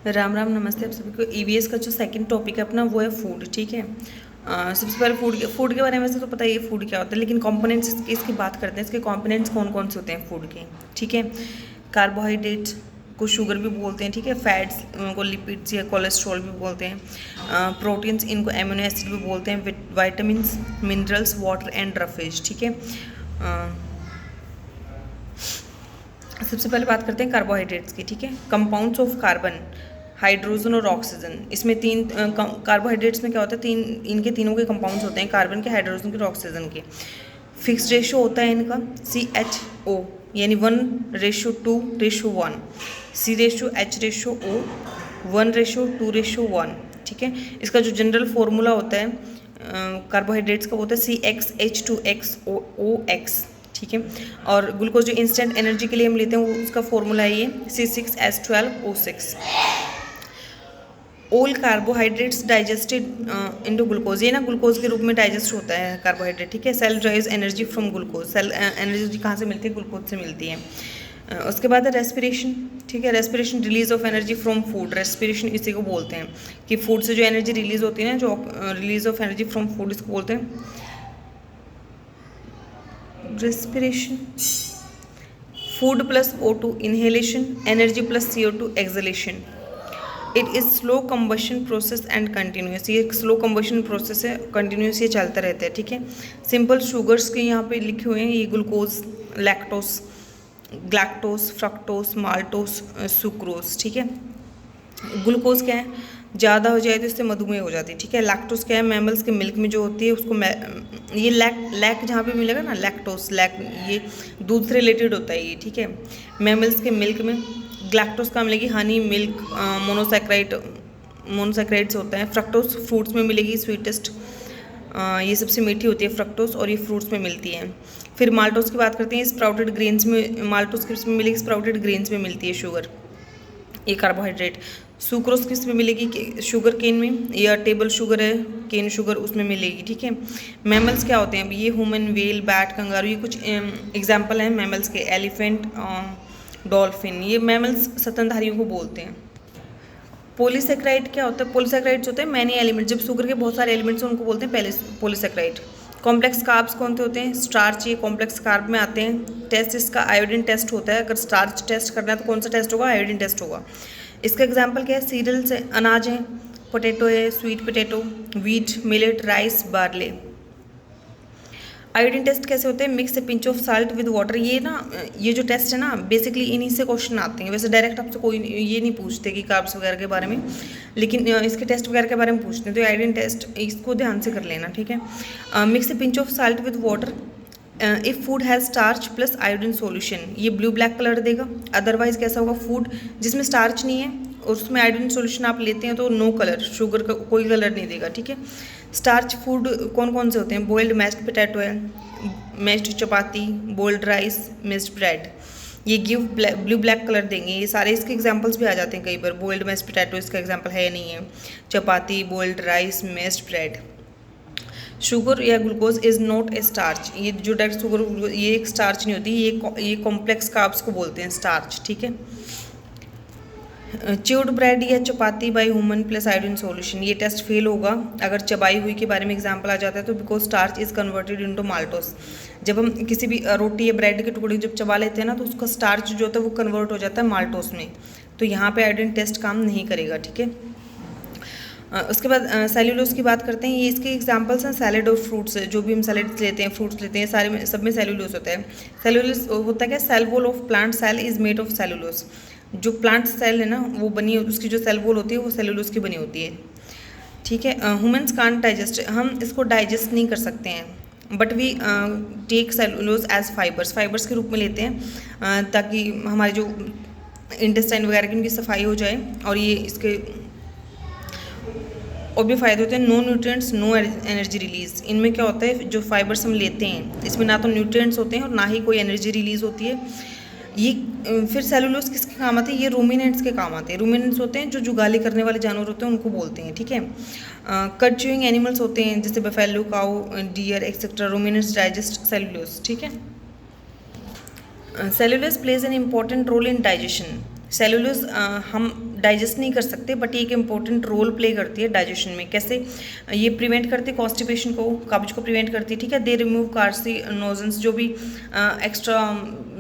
राम राम, नमस्ते आप सभी को। ईवीएस का जो सेकंड टॉपिक है अपना वो है फूड। ठीक है। सबसे पहले फूड के बारे में से तो पता ही है फूड क्या होता है, लेकिन कंपोनेंट्स इसकी बात करते हैं। इसके कंपोनेंट्स कौन कौन से होते हैं फूड के। ठीक है। कार्बोहाइड्रेट्स को शुगर भी बोलते हैं। ठीक है। फैट्स को लिपिड्स या कोलेस्ट्रॉल भी बोलते हैं। प्रोटीन्स इनको एमिनो एसिड भी बोलते हैं। Vitamins, minerals, water and roughage. ठीक है। सबसे पहले बात करते हैं कार्बोहाइड्रेट्स की। ठीक है। कंपाउंड्स ऑफ कार्बन, हाइड्रोजन और ऑक्सीजन। इसमें तीन कार्बोहाइड्रेट्स में क्या होता है, इनके तीनों के कंपाउंड्स होते हैं, कार्बन के, हाइड्रोजन के और ऑक्सीजन के। फिक्स रेशो होता है इनका CHO, यानी 1:2:1। C:H:O 1:2:1। ठीक है। इसका जो जनरल फॉर्मूला होता है कार्बोहाइड्रेट्स का, वो होता है CXH2XOX। ठीक है। और ग्लूकोज जो इंस्टेंट एनर्जी के लिए हम लेते हैं वो उसका फॉर्मूला है ये C6H12O6। All carbohydrates digested into glucose. ये ना ग्लूकोज के रूप में डाइजेस्ट होता है कार्बोहाइड्रेट। ठीक है। Cell drives energy from glucose. Cell energy कहाँ से मिलती है, ग्लूकोज से मिलती है। उसके बाद है रेस्पिरेशन। ठीक है। Respiration release of energy from food. Respiration इसी को बोलते हैं कि फूड से जो एनर्जी रिलीज होती है ना, जो release of energy from food, इसको बोलते हैं respiration. Food plus O2 inhalation, energy plus CO2 acceleration. It is slow combustion process and continuous. ये स्लो कंबशन प्रोसेस है, कंटिन्यूस ये चलता रहता है। ठीक है। सिंपल शुगर्स के यहाँ पे लिखे हुए हैं ये glucose, lactose, galactose, fructose, maltose, sucrose. ठीक है। ग्लूकोज क्या है, ज़्यादा हो जाए तो इससे मधुमेह हो जाती है। ठीक है। लैक्टोस क्या है, मैमल्स के मिल्क में जो होती है उसको ये लैक जहाँ पे मिलेगा ना, लैक्टोस, ये दूध से रिलेटेड होता है ये। ठीक है। मैमल्स के मिल्क में। ग्लैक्टोस कहाँ मिलेगी, हनी, मिल्क, मोनोसैक्राइड्स होता है। फ्रक्टोस फ्रूट्स में मिलेगी, स्वीटेस्ट, ये सबसे मीठी होती है फ्रक्टोस, और ये फ्रूट्स में मिलती है। फिर माल्टोस की बात करते हैं, स्प्राउटेड ग्रेन्स में माल्टोस किस में मिलेगी, स्प्राउटेड ग्रेन्स में मिलती है शुगर, ये कार्बोहाइड्रेट। सुक्रोज किस में मिलेगी, शुगर केन में, या टेबल शुगर है केन शुगर, उसमें मिलेगी। ठीक है। मैमल्स क्या होते हैं, अब ये ह्यूमन, वेल, बैट, कंगारू, ये कुछ एग्जाम्पल हैं मैमल्स के। एलिफेंट, डॉल्फिन, ये मैमल्स स्तनधारियों को बोलते हैं। पॉलीसेक्राइड क्या होता है, पॉलीसेक्राइड्स होते हैं मैनी एलिमेंट। जब शुगर के बहुत सारे एलिमेंट्स हैं उनको बोलते हैं पॉलीसेक्राइड। कॉम्प्लेक्स कार्ब्स कौन से होते हैं, स्टार्च, ये कॉम्प्लेक्स कार्ब में आते हैं। टेस्ट इसका आयोडीन टेस्ट होता है। अगर स्टार्च टेस्ट करना है तो कौन सा टेस्ट होगा, आयोडीन टेस्ट होगा। इसका एग्जाम्पल क्या है, सीरियल्स है, अनाज है, पोटैटो है, sweet potato, wheat, millet, rice, barley. Iodine test कैसे होते हैं, mix a pinch of salt with water. ये जो टेस्ट है ना, बेसिकली इन्हीं से क्वेश्चन आते हैं। वैसे डायरेक्ट आपसे कोई ये नहीं पूछते कि कार्ब्स वगैरह के बारे में, लेकिन इसके टेस्ट वगैरह के बारे में पूछते हैं। तो आयोडीन टेस्ट इसको ध्यान से कर लेना। ठीक है। Mix a pinch of salt with water if food has starch plus iodine solution, ये ब्लू ब्लैक कलर देगा। अदरवाइज कैसा होगा, फूड जिसमें स्टार्च नहीं है और उसमें आयोडीन सॉल्यूशन आप लेते हैं तो नो कलर, शुगर का कोई कलर नहीं देगा। ठीक है। स्टार्च फूड कौन कौन से होते हैं, बॉइल्ड मैश्ड पोटैटो है, मैश्ड चपाती, बॉइल्ड राइस, मिक्स्ड ब्रेड, ये ब्लू ब्लैक कलर देंगे। ये सारे इसके एग्जांपल्स भी आ जाते हैं कई बार। बॉइल्ड मैश्ड पोटैटो इसका एग्जांपल है या नहीं है, chapati, boiled rice, mixed bread. Sugar या glucose is not a starch, ये जो डायरेक्ट शुगर, ये एक स्टार्च नहीं होती, ये कॉम्प्लेक्स कार्ब्स को बोलते हैं स्टार्च। ठीक है। च्यूड ब्रेड या chapati by human plus iodine solution, ये टेस्ट फेल होगा अगर चबाई हुई के बारे में एग्जांपल आ जाता है तो, because starch is converted into maltose. जब हम किसी भी रोटी या ब्रेड के टुकड़े जब चबा लेते हैं ना, तो उसका स्टार्च जो होता है वो कन्वर्ट हो जाता है माल्टोस में। तो यहाँ पे आयोडीन टेस्ट काम नहीं करेगा। ठीक है। उसके बाद सेल्यूलोज की बात करते हैं। ये इसके एग्जांपल्स हैं सैलेड और फ्रूट्स। जो भी हम सैलेड्स लेते हैं, फ्रूट्स लेते हैं, सारे में सब में सेल्यूलोज होता है। सेल्यूलोज होता है क्या, cell wall of plant cell is made of cellulose. जो प्लांट सेल है ना, वो बनी, उसकी जो सेल वॉल होती है वो सेल्यूलोज की बनी होती है। ठीक है। ह्यूमन्स कांट डाइजेस्ट, हम इसको डाइजेस्ट नहीं कर सकते हैं, but we take cellulose as fibres के रूप में लेते हैं, ताकि हमारे जो इंटेस्टाइन वगैरह की उनकी सफाई हो जाए। और ये इसके और भी फ़ायदे होते हैं। No nutrients, no energy release. इनमें क्या होता है, जो फाइबर्स हम लेते हैं इसमें ना तो न्यूट्रिएंट्स होते हैं और ना ही कोई एनर्जी रिलीज होती है। ये फिर सेलुलोज किसके काम आते हैं, ये रूमिनेंट्स के काम आते हैं। रूमिनेंट्स होते हैं जो जुगाली करने वाले जानवर होते हैं, उनको बोलते हैं। ठीक है। कट च्यूइंग एनिमल्स होते हैं जैसे buffalo, cow, deer etcetera. Ruminants digest cellulose. ठीक है। Cellulose plays an important role in digestion. Cellulose हम डाइजेस्ट नहीं कर सकते, बट ये एक इम्पोर्टेंट रोल प्ले करती है डाइजेशन में। कैसे? ये प्रिवेंट करती है कॉन्स्टिपेशन को, कब्ज को प्रिवेंट करती है, ठीक है। दे रिमूव कार्सिनोजेंस, जो भी एक्स्ट्रा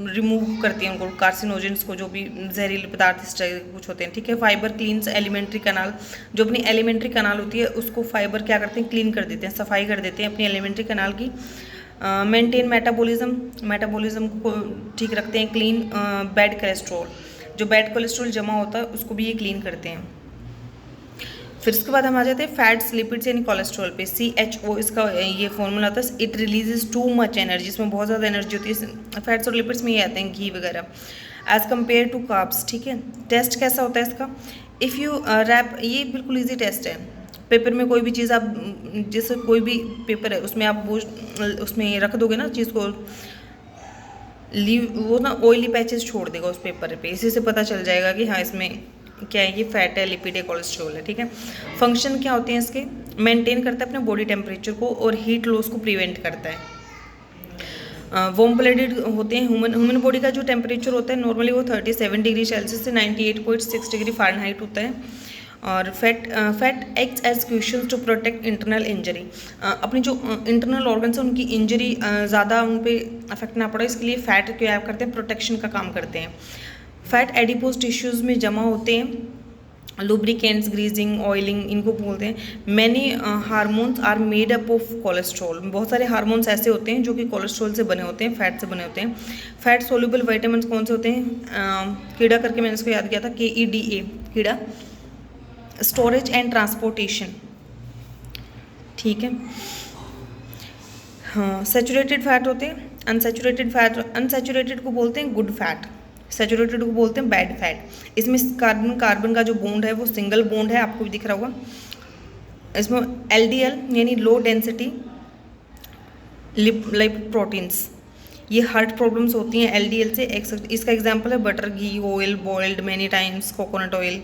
रिमूव करती है उनको, कार्सिनोजेंस को, जो भी जहरीले पदार्थ इस तरह के कुछ होते हैं, ठीक है। फाइबर क्लीन्स एलिमेंट्री कनाल, जो अपनी एलिमेंट्री कनाल होती है उसको फाइबर क्या करते हैं, क्लीन कर देते हैं, सफाई कर देते हैं अपनी एलिमेंट्री कनाल की। मेंटेन मेटाबॉलिज्म को ठीक रखते हैं। क्लीन बैड कोलेस्ट्रॉल, जो बैड कोलेस्ट्रॉल जमा होता है उसको भी ये क्लीन करते हैं। फिर इसके बाद हम आ जाते हैं फैट्स, लिपिड्स यानी कोलेस्ट्रॉल पे। CHO इसका ये फॉर्मूला होता है। It releases too much energy, इसमें बहुत ज़्यादा एनर्जी होती है। फैट्स और लिपिड्स में ये आते हैं घी वगैरह, एज कम्पेयर टू कार्ब्स, ठीक है। टेस्ट कैसा होता है इसका? इफ़ यू रैप, ये बिल्कुल ईजी टेस्ट है। पेपर में कोई भी चीज़ आप, जैसे कोई भी पेपर है उसमें आप वो उसमें रख दोगे ना चीज़ को, वो ना ऑयली पैचेस छोड़ देगा उस पेपर पे, इसी से पता चल जाएगा कि हाँ इसमें क्या है, ये फैट है, लिपिड है, कोलेस्ट्रॉल है, ठीक है। फंक्शन क्या होते हैं इसके? मेंटेन करता है अपने बॉडी टेम्परेचर को और हीट लॉस को प्रिवेंट करता है। वार्म ब्लडेड होते हैं। ह्यूमन बॉडी का जो टेम्परेचर होता है नॉर्मली वो 37 डिग्री सेल्सियस से 98.6 डिग्री फ़ारेनहाइट होता है। और fat acts as question to protect internal injury, अपनी जो इंटरनल ऑर्गन्स हैं उनकी इंजरी ज़्यादा उन पर अफेक्ट ना पड़े, इसके लिए फ़ैट क्या करते हैं, प्रोटेक्शन का काम करते हैं। फैट एडिपोज टिश्यूज़ में जमा होते हैं। लुब्रिकेंट्स, ग्रीजिंग, ऑयलिंग इनको बोलते हैं। Many hormones are made up of cholesterol, बहुत सारे हार्मोन्स ऐसे होते हैं जो कि कोलेस्ट्रॉल से बने होते हैं, फैट से बने होते हैं। फैट सोल्यूबल विटामिन कौन से होते हैं? कीड़ा करके मैंने इसको याद किया था, KEDA, कीड़ा। स्टोरेज एंड ट्रांसपोर्टेशन, ठीक है। हाँ, सैचुरेटेड फैट होते हैं। अनसैचुरेटेड को बोलते हैं गुड फैट, सैचुरेटेड को बोलते हैं बैड फैट। इसमें कार्बन का जो बॉन्ड है वो सिंगल बॉन्ड है, आपको भी दिख रहा होगा। इसमें LDL यानी लो डेंसिटी लिपिड प्रोटीन्स, ये हार्ट प्रॉब्लम्स होती हैं LDL से। इसका एग्जांपल है butter, ghee, oil, boiled many times, coconut oil.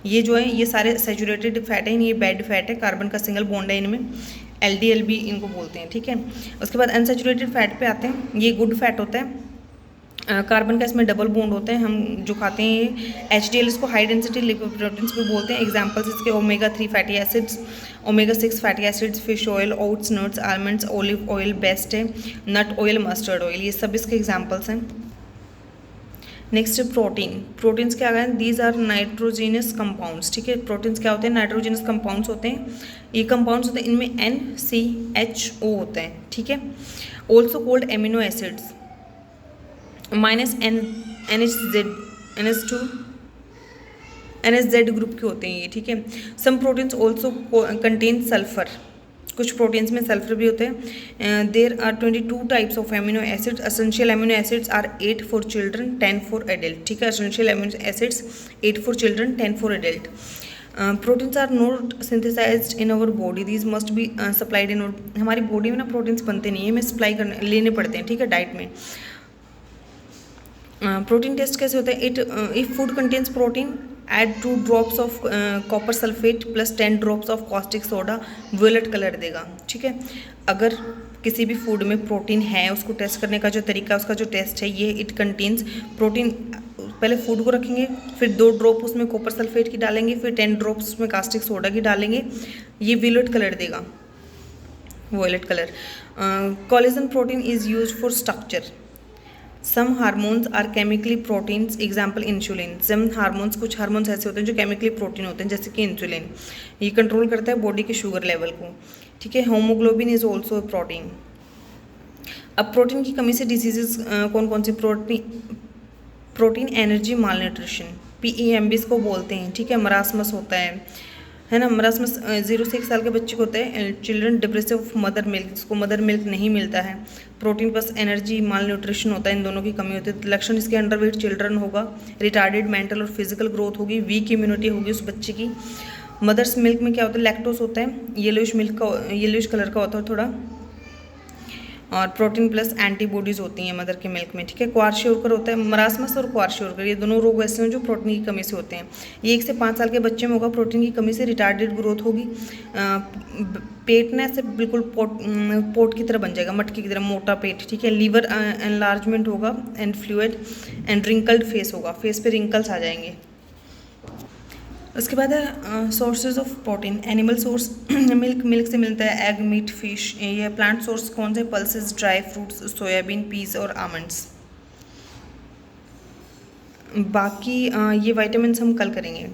ये जो है ये सारे सैचुरेटेड फैट हैं, ये बैड फैट है, कार्बन का सिंगल बॉन्ड है इनमें, LDL भी इनको बोलते हैं, ठीक है। उसके बाद अनसैचुरेटेड फैट पे आते हैं, ये गुड फैट होता है। कार्बन का इसमें डबल बॉन्ड होता है, हम जो खाते हैं ये HDL, इसको हाई डेंसिटी लिपोप्रोटीन्स भी बोलते हैं। एग्जांपल्स इसके omega-3 fatty acids, omega-6 fatty acids, fish oil, oats, nuts, almonds, olive oil best है, नट ऑयल, मस्टर्ड ऑयल, ये सब इसके एग्जांपल्स हैं। नेक्स्ट प्रोटीन्स क्या हैं? दीज आर नाइट्रोजीनस कंपाउंड्स, ठीक है। प्रोटीन्स क्या होते हैं? नाइट्रोजीनस कंपाउंड्स होते हैं। ये कंपाउंड्स होते हैं, इनमें NCHO होता है, ठीक है। Also called amino acids, NHZ group के होते हैं ये, ठीक है। Some proteins also contain sulphur, कुछ प्रोटीन्स में सल्फर भी होते हैं। There are 22 types of amino acids. Essential amino acids are 8 for children, 10 for adult, ठीक है। Essential amino acids 8 for children, 10 for adult. Proteins are not synthesised in our body, these must be supplied in our, हमारी body में ना proteins बनते नहीं है, हमें supply करने लेने पड़ते हैं, ठीक है, डाइट में। प्रोटीन टेस्ट कैसे होता है? If food contains protein, add 2 drops of copper sulphate plus 10 drops of caustic soda, violet colour देगा, ठीक है। अगर किसी भी फूड में प्रोटीन है, उसको टेस्ट करने का जो तरीका, उसका जो टेस्ट है ये, इट कंटेन्स प्रोटीन, पहले फूड को रखेंगे, फिर 2 ड्रॉप उसमें कॉपर सल्फेट की डालेंगे, फिर 10 ड्रॉप्स उसमें कास्टिक सोडा की डालेंगे, ये वॉयलेट कलर देगा, violet colour. Collagen protein is use for structure. Some hormones are chemically proteins, example insulin. Some hormones, कुछ हार्मोन्स ऐसे होते हैं जो केमिकली प्रोटीन होते हैं, जैसे कि इंसुलिन, ये कंट्रोल करता है बॉडी के शुगर लेवल को, ठीक है। Haemoglobin is also protein. अब प्रोटीन की कमी से डिजीजेस कौन कौन सी? प्रोटीन एनर्जी माल न्यूट्रिशन, PEMB इसको बोलते हैं, ठीक है। मरासमस होता है ना, मरासमस 0 से 1 साल के बच्चे को होता है। Children depressive of mother milk, जिसको मदर मिल्क नहीं मिलता है। प्रोटीन प्लस एनर्जी माल न्यूट्रिशन होता है, इन दोनों की कमी होती है। लक्षण इसके अंडरवेट चिल्ड्रन होगा, रिटार्डेड मेंटल और फिजिकल ग्रोथ होगी, वीक इम्यूनिटी होगी उस बच्चे की। मदर्स मिल्क में क्या होता है? लैक्टोस होता है, येलोइश कलर का होता है थोड़ा, और प्रोटीन प्लस एंटीबॉडीज़ होती हैं मदर के मिल्क में, ठीक है। क्वारशियोरकर होता है, मरासमस और क्वारशियोरकर, ये दोनों रोग ऐसे हैं जो प्रोटीन की कमी से होते हैं। ये 1 से 5 साल के बच्चे में होगा, प्रोटीन की कमी से रिटार्डेड ग्रोथ होगी। पेट ना ऐसे बिल्कुल पोट की तरह बन जाएगा, मटकी की तरह मोटा पेट, ठीक है। लीवर एनलार्जमेंट होगा and fluid and wrinkled face होगा, फेस पे रिंकल्स आ जाएंगे। उसके बाद है sources of protein. Animal source milk से मिलता है, एग, मीट, फिश। ये प्लांट सोर्स कौन से? Pulses, dry fruits, soybean, peas और आमंड्स। बाकी ये विटामिन्स हम कल करेंगे।